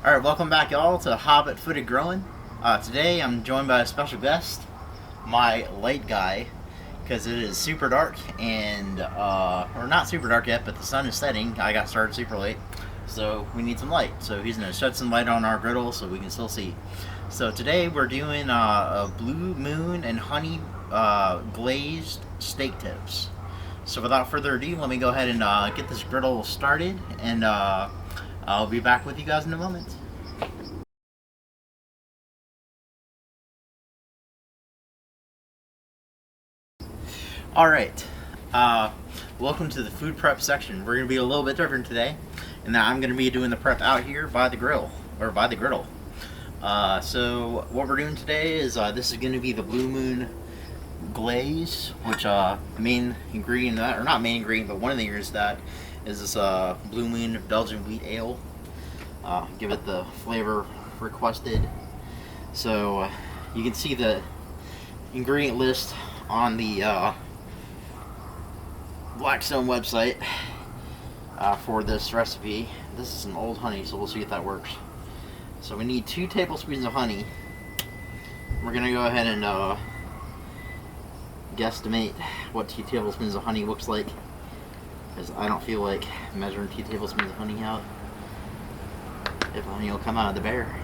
Alright, welcome back y'all to Hobbit Footed Grillin. Today I'm joined by a special guest, my light guy, because it is super dark and, or not super dark yet, but the sun is setting. I got started super late, so we need some light. So he's going to shed some light on our griddle so we can still see. So today we're doing a blue moon and honey glazed steak tips. So without further ado, let me go ahead and get this griddle started, and I'll be back with you guys in a moment. Alright, welcome to the food prep section. We're going to be a little bit different today, and I'm going to be doing the prep out here by the grill, or by the griddle. So what we're doing today is, this is going to be the Blue Moon glaze, which main ingredient of that, or not main ingredient, but one of the ingredients of that is this Blue Moon Belgian wheat ale. Give it the flavor requested. So you can see the ingredient list on the Blackstone website for this recipe. This is an old honey, so we'll see if that works. So we need 2 tablespoons of honey. We're gonna go ahead and guesstimate what 2 tablespoons of honey looks like, because I don't feel like measuring 2 tablespoons of honey out if honey will come out of the bear.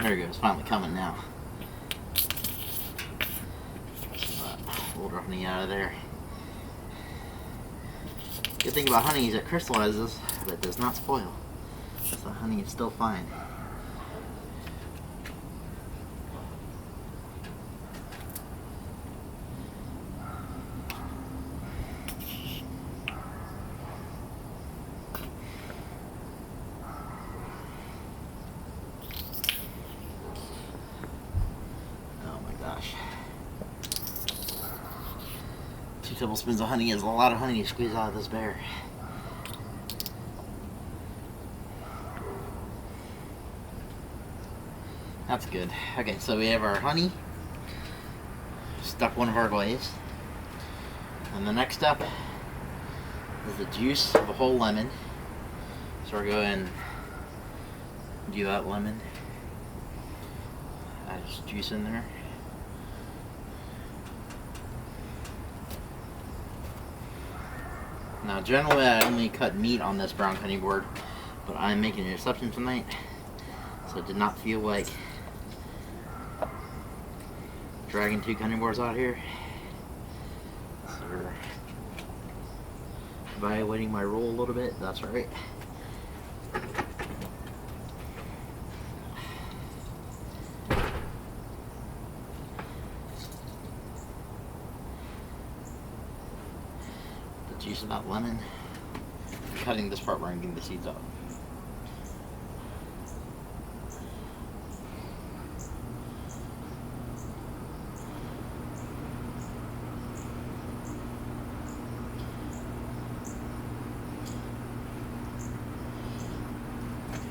There we go, it's finally coming now. Older honey out of there. Good thing about honey is it crystallizes, but it does not spoil. So the honey is still fine. Gosh. 2 tablespoons of honey is a lot of honey to squeeze out of this bear. That's good. Okay, so we have our honey. Step 1 of our glaze. And the next step is the juice of a whole lemon. So we're going to do that lemon. Add just juice in there. Now generally I only cut meat on this brown cutting board, but I'm making an exception tonight, so I did not feel like dragging 2 cutting boards out here. So we're evaluating my roll a little bit, that's alright. Juice of that lemon. I'm cutting this part where I'm getting the seeds out.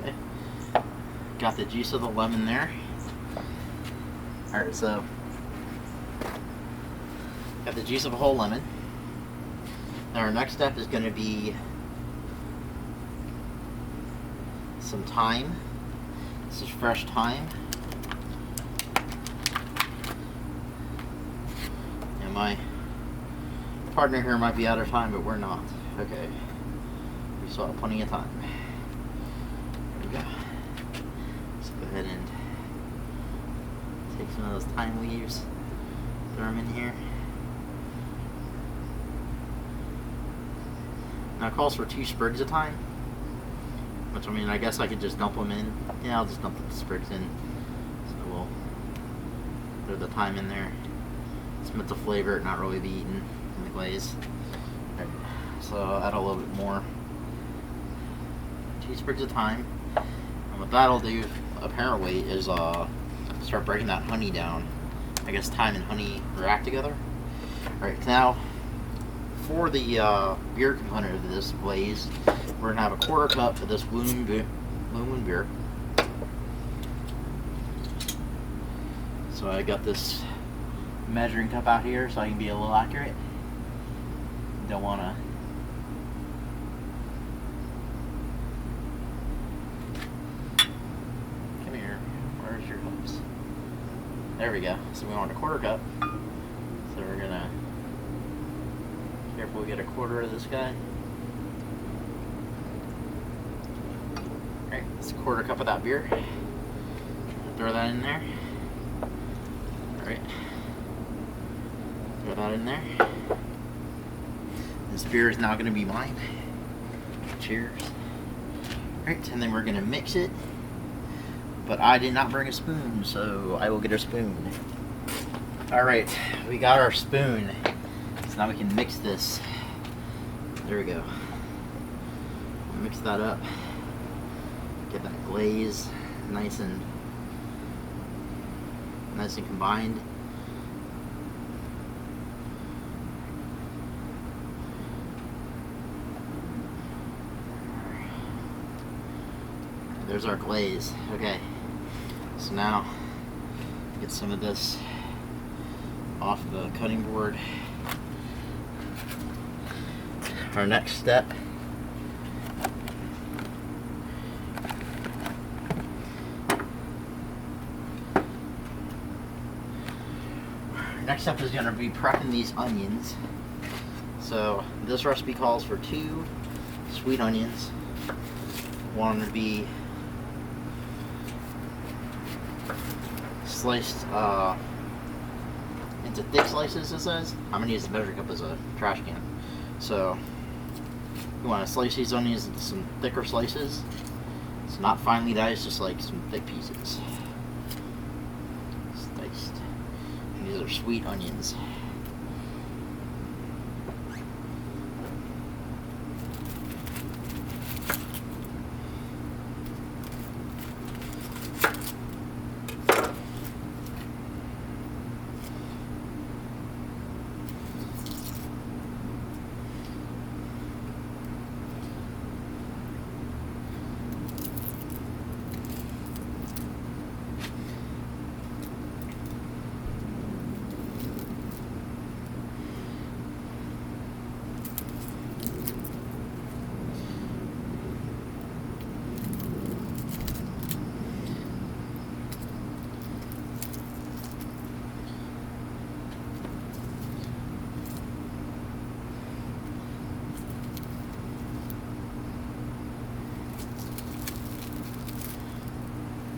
Okay. Got the juice of the lemon there. Alright, so got the juice of a whole lemon. Now our next step is going to be some thyme. This is fresh thyme. And my partner here might be out of time, but we're not. Okay. We still have plenty of time. There we go. Let's go ahead and take Take some of those thyme leaves, throw them in here. Now it calls for 2 sprigs of thyme, which I mean, I guess I could just dump them in. Yeah, I'll just dump the sprigs in. So we'll throw the thyme in there. It's meant to flavor it, not really be eaten in the glaze. Right. So I'll add a little bit more. 2 sprigs of thyme. And what that'll do, apparently, is start breaking that honey down. I guess thyme and honey react together. Alright, now for the beer component of this glaze, we're gonna have a 1/4 cup of this Blue Moon beer. So I got this measuring cup out here so I can be a little accurate. Don't wanna come here. Where's your cups? There we go. So we want a 1/4 cup. So we're gonna careful we get a 1/4 of this guy. Alright, it's a 1/4 cup of that beer. Throw that in there. Alright. Throw that in there. This beer is now going to be mine. Cheers. Alright, and then we're going to mix it. But I did not bring a spoon, so I will get a spoon. Alright, we got our spoon. So now we can mix this. There we go. Mix that up. Get that glaze nice and combined. There's our glaze. Okay. So now get some of this off the cutting board. Our next step is going to be prepping these onions. So this recipe calls for 2 sweet onions. One to be sliced into thick slices, it says. I'm going to use the measuring cup as a trash can. So you want to slice these onions into some thicker slices. It's not finely diced, just like some thick pieces. Diced. And these are sweet onions.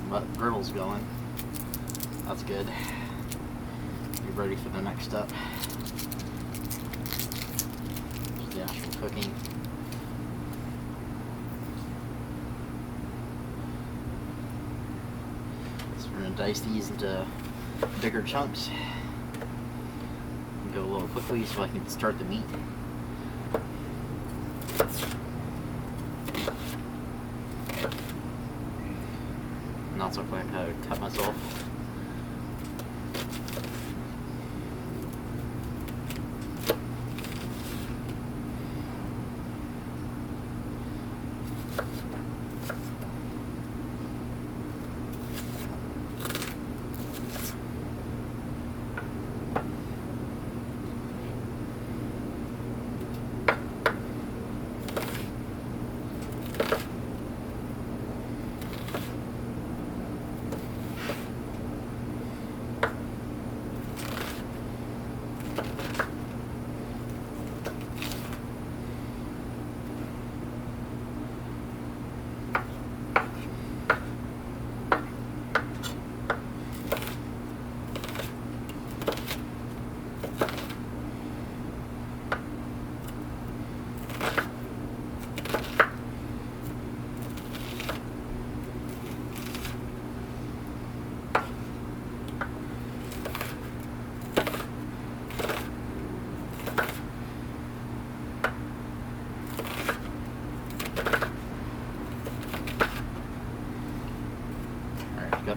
But griddle's going. That's good. Be ready for the next step. Just the actual cooking. So we're gonna dice these into bigger chunks. Go a little quickly so I can start the meat. Not so quick, I would cut myself.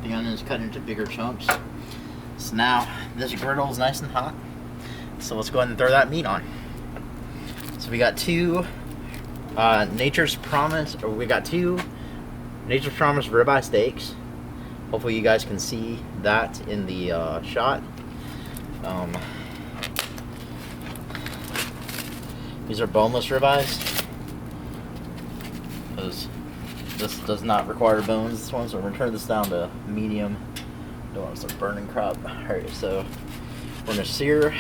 got the onions cut into bigger chunks. So now this griddle is nice and hot. So let's go ahead and throw that meat on. So we got two Nature's Promise ribeye steaks. Hopefully you guys can see that in the shot. These are boneless ribeyes. This does not require bones, this one, so we're going to turn this down to medium. Don't want to start burning crap. Alright, so we're going to sear.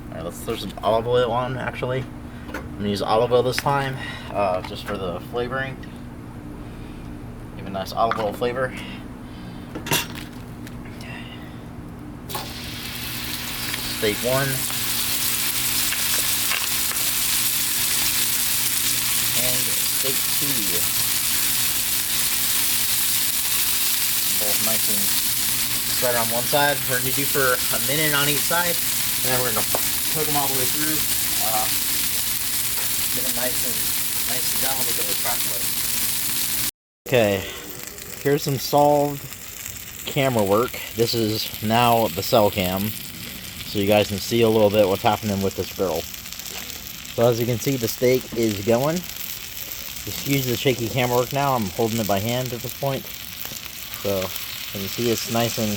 Alright, let's throw some olive oil on, actually. I'm going to use olive oil this time, just for the flavoring. Give a nice olive oil flavor. Steak 1. And steak 2. Both nice and spread on one side. We're going to do for a minute on each side, and then we're going to cook them all the way through. Get them nice and done. Let me get the crack away. Okay, here's some solved camera work. This is now the cell cam, so you guys can see a little bit what's happening with this griddle. So as you can see, the steak is going. Excuse the shaky camera work now. I'm holding it by hand at this point. So you can see it's nice and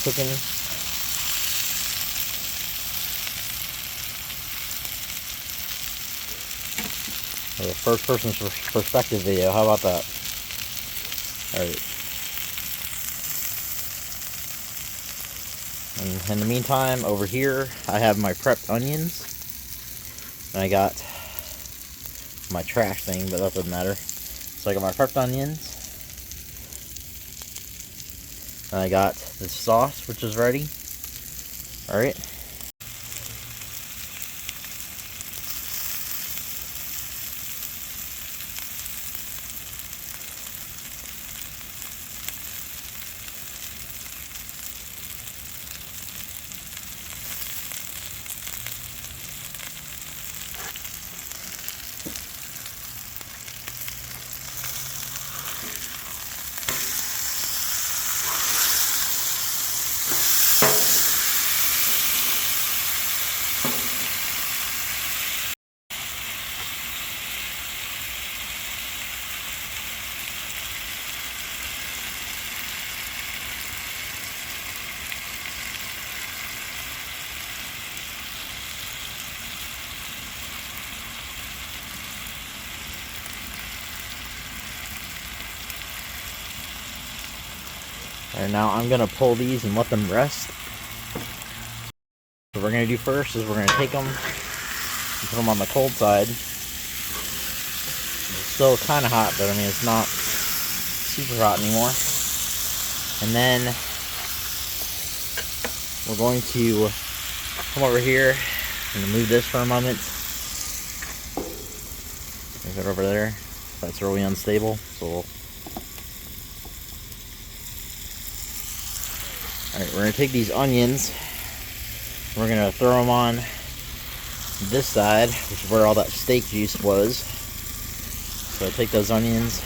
cooking. A first person perspective video. How about that? Alright. And in the meantime, over here, I have my prepped onions. And I got my trash thing, but that doesn't matter. So I got my prepped onions. And I got the sauce, which is ready. Alright. And now I'm going to pull these and let them rest. What we're going to do first is we're going to take them and put them on the cold side. It's still kind of hot, but I mean it's not super hot anymore. And then we're going to come over here and move this for a moment. Move it over there. That's really unstable, so we'll... Alright, we're going to take these onions, we're going to throw them on this side, which is where all that steak juice was. So I take those onions,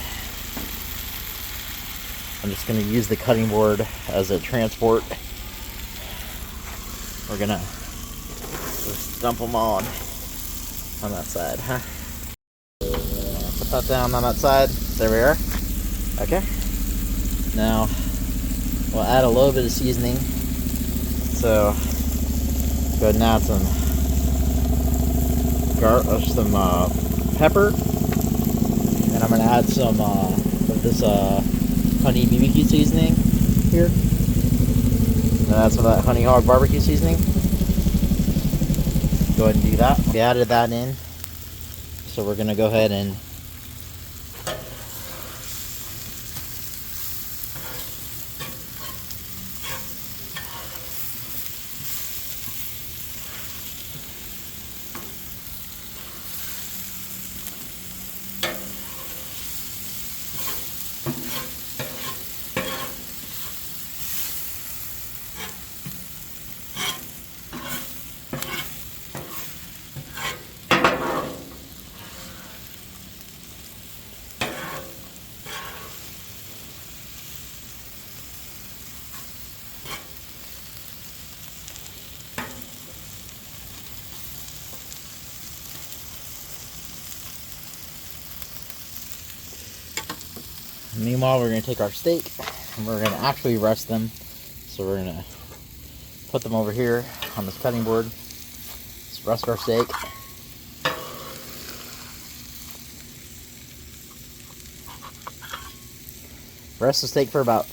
I'm just going to use the cutting board as a transport. We're going to just dump them on that side, huh? Put that down on that side, there we are. Okay, now we'll add a little bit of seasoning. So go ahead and add some pepper, and I'm gonna add some of this honey BBQ seasoning here. And add some of that honey hog barbecue seasoning. Go ahead and do that. We added that in, so we're gonna go ahead and Meanwhile, we're going to take our steak and we're going to actually rest them. So we're going to put them over here on this cutting board. Let's rest our steak. Rest the steak for about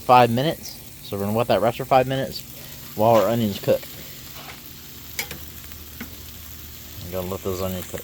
5 minutes. So we're going to let that rest for 5 minutes while our onions cook. I'm going to let those onions cook.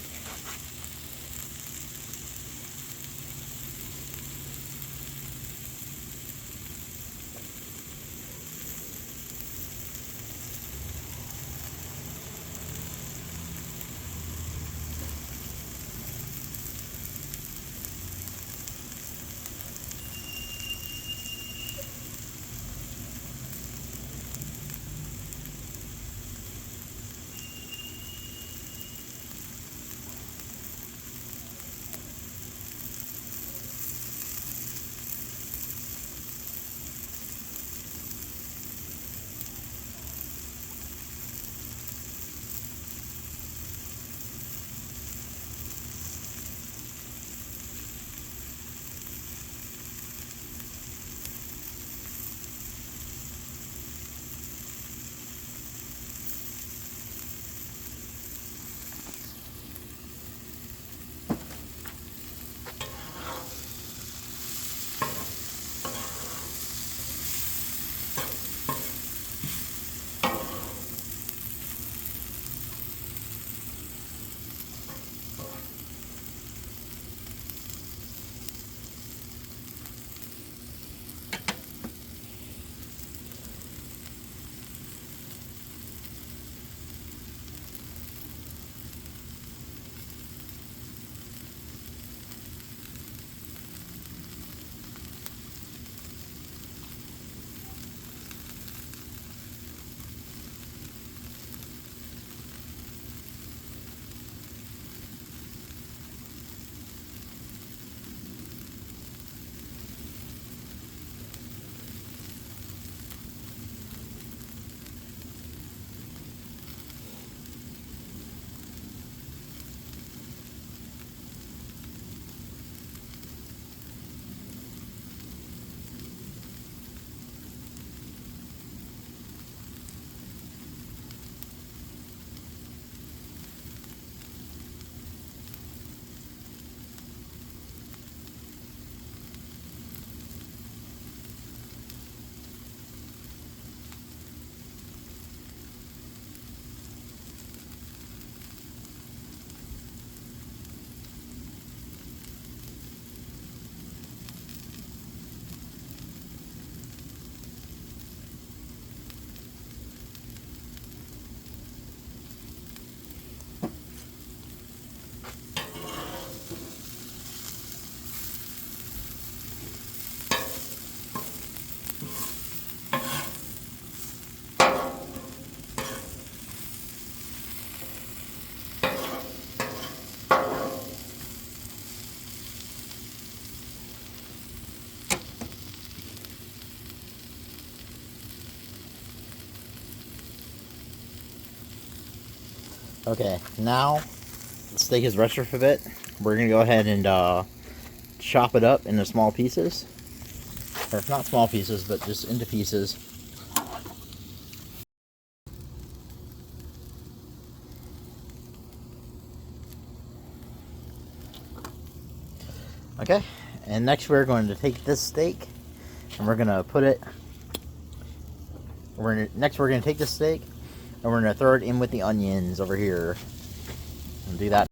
Okay, now the steak is rested for a bit. We're going to go ahead and chop it up into small pieces. Or if not small pieces, but just into pieces. Okay, and next we're going to take this steak and we're going to put it... Next we're going to take this steak and we're going to throw it in with the onions over here. And do that.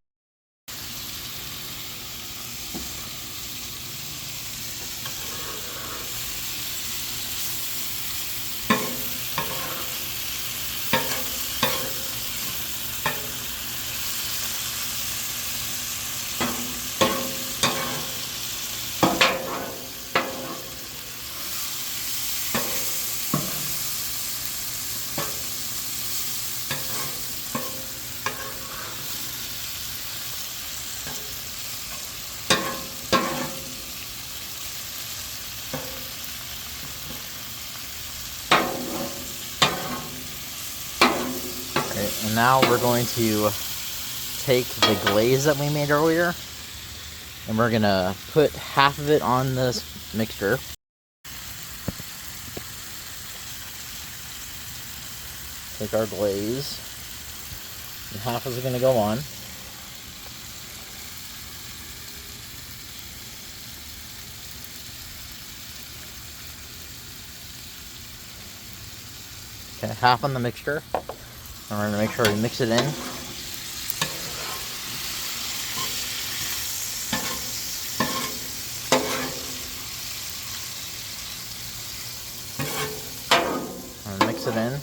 Okay, and now we're going to take the glaze that we made earlier And we're gonna put half of it on this mixture. Take our glaze, and half is gonna go on. Okay, half on the mixture. And we're gonna make sure we mix it in. And mix it in.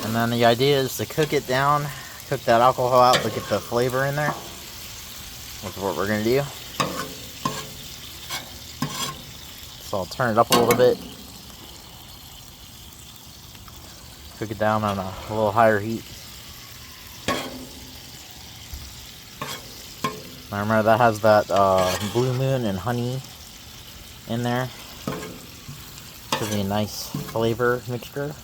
And then the idea is to cook it down, cook that alcohol out to get the flavor in there. That's what we're gonna do. So I'll turn it up a little bit. Cook it down on a little higher heat. Now remember that has that blue moon and honey in there. Should be a nice flavor mixture.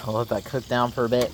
I'll let that cook down for a bit.